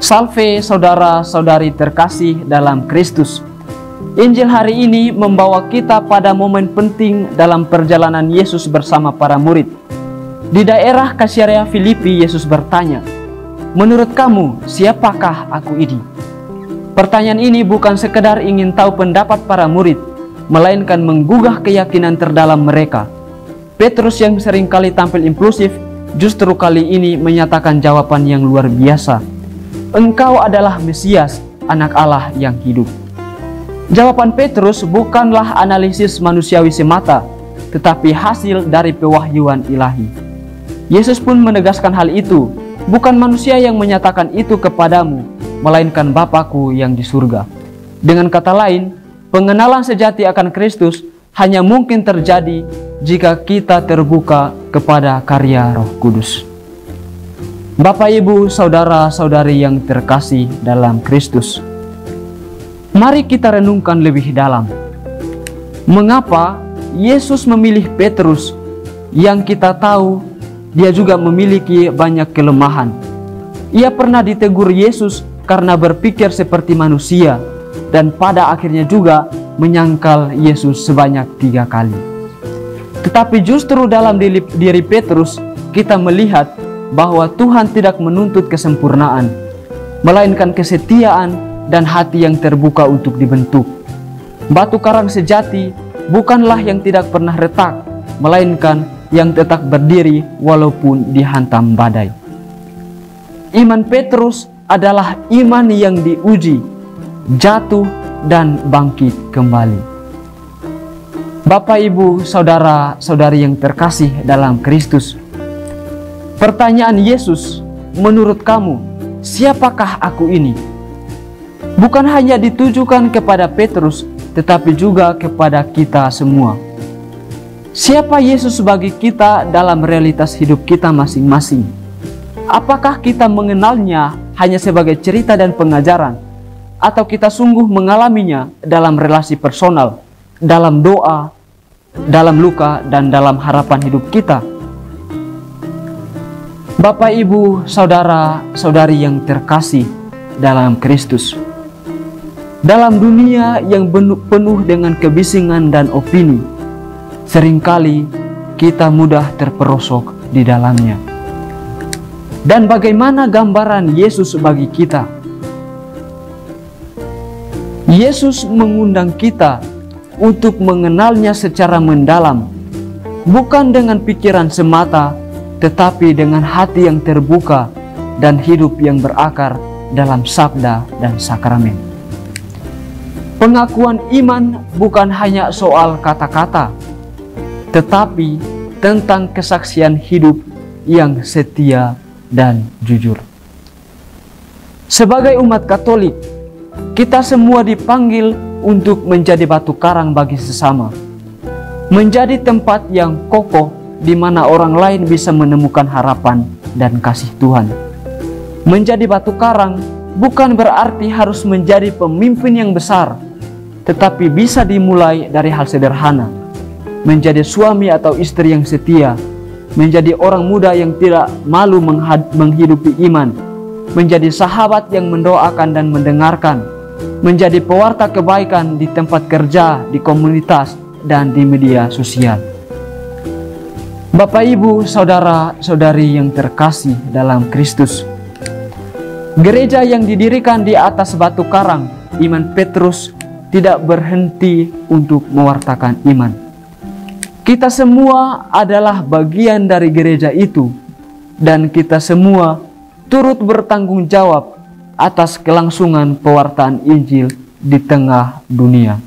Salve saudara-saudari terkasih dalam Kristus. Injil hari ini membawa kita pada momen penting dalam perjalanan Yesus bersama para murid. Di daerah Kaisarea Filipi, Yesus bertanya, "Menurut kamu, siapakah aku ini?" Pertanyaan ini bukan sekedar ingin tahu pendapat para murid, melainkan menggugah keyakinan terdalam mereka. Petrus yang seringkali tampil impulsif, justru kali ini menyatakan jawaban yang luar biasa. "Engkau adalah Mesias, Anak Allah yang hidup." Jawaban Petrus bukanlah analisis manusiawi semata, tetapi hasil dari pewahyuan ilahi. Yesus pun menegaskan hal itu, "Bukan manusia yang menyatakan itu kepadamu, melainkan Bapa-Ku yang di surga." Dengan kata lain, pengenalan sejati akan Kristus hanya mungkin terjadi jika kita terbuka kepada karya Roh Kudus. Bapak, Ibu, saudara-saudari yang terkasih dalam Kristus, mari kita renungkan lebih dalam. Mengapa Yesus memilih Petrus yang kita tahu dia juga memiliki banyak kelemahan? Ia pernah ditegur Yesus karena berpikir seperti manusia dan pada akhirnya juga menyangkal Yesus sebanyak 3 kali. Tetapi justru dalam diri Petrus kita melihat bahwa Tuhan tidak menuntut kesempurnaan, melainkan kesetiaan dan hati yang terbuka untuk dibentuk. Batu karang sejati bukanlah yang tidak pernah retak, melainkan yang tetap berdiri walaupun dihantam badai. Iman Petrus adalah iman yang diuji, jatuh, dan bangkit kembali. Bapak, Ibu, saudara-saudari yang terkasih dalam Kristus, pertanyaan Yesus, "Menurut kamu, siapakah aku ini?" bukan hanya ditujukan kepada Petrus, tetapi juga kepada kita semua. Siapa Yesus bagi kita dalam realitas hidup kita masing-masing? Apakah kita mengenalnya hanya sebagai cerita dan pengajaran, atau kita sungguh mengalaminya dalam relasi personal, dalam doa, dalam luka, dan dalam harapan hidup kita? Bapak, Ibu, saudara-saudari yang terkasih dalam Kristus, dalam dunia yang penuh dengan kebisingan dan opini, seringkali kita mudah terperosok di dalamnya. Dan bagaimana gambaran Yesus bagi kita? Yesus mengundang kita untuk mengenalnya secara mendalam, bukan dengan pikiran semata, tetapi dengan hati yang terbuka dan hidup yang berakar dalam sabda dan sakramen. Pengakuan iman bukan hanya soal kata-kata, tetapi tentang kesaksian hidup yang setia dan jujur. Sebagai umat Katolik, kita semua dipanggil untuk menjadi batu karang bagi sesama, menjadi tempat yang kokoh di mana orang lain bisa menemukan harapan dan kasih Tuhan. Menjadi batu karang bukan berarti harus menjadi pemimpin yang besar, tetapi bisa dimulai dari hal sederhana. Menjadi suami atau istri yang setia, menjadi orang muda yang tidak malu menghidupi iman, menjadi sahabat yang mendoakan dan mendengarkan, menjadi pewarta kebaikan di tempat kerja, di komunitas, dan di media sosial. Bapak, Ibu, saudara-saudari yang terkasih dalam Kristus, gereja yang didirikan di atas batu karang, iman Petrus, tidak berhenti untuk mewartakan iman. Kita semua adalah bagian dari gereja itu, dan kita semua turut bertanggung jawab atas kelangsungan pewartaan Injil di tengah dunia.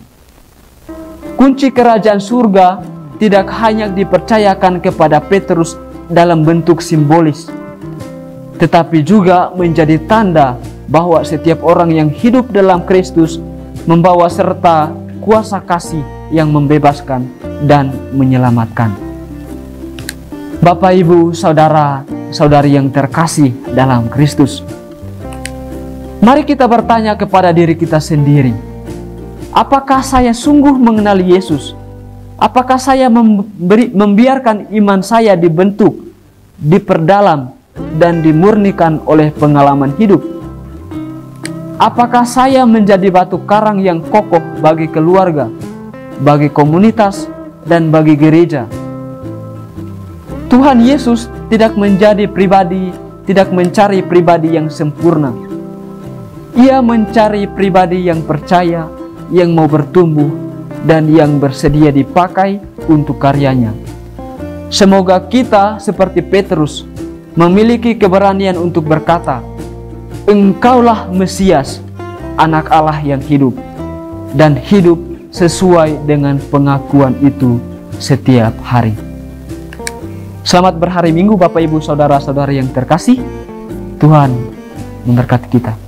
Kunci kerajaan surga tidak hanya dipercayakan kepada Petrus dalam bentuk simbolis, tetapi juga menjadi tanda bahwa setiap orang yang hidup dalam Kristus membawa serta kuasa kasih yang membebaskan dan menyelamatkan. Bapak, Ibu, saudara-saudari yang terkasih dalam Kristus, mari kita bertanya kepada diri kita sendiri, apakah saya sungguh mengenal Yesus? Apakah saya membiarkan iman saya dibentuk, diperdalam, dan dimurnikan oleh pengalaman hidup? Apakah saya menjadi batu karang yang kokoh bagi keluarga, bagi komunitas, dan bagi gereja? Tuhan Yesus tidak mencari pribadi yang sempurna. Ia mencari pribadi yang percaya, yang mau bertumbuh, dan yang bersedia dipakai untuk karyanya. Semoga kita seperti Petrus memiliki keberanian untuk berkata, "Engkaulah Mesias, Anak Allah yang hidup," dan hidup sesuai dengan pengakuan itu setiap hari. Selamat berhari Minggu Bapak Ibu Saudara-saudari yang terkasih. Tuhan memberkati kita.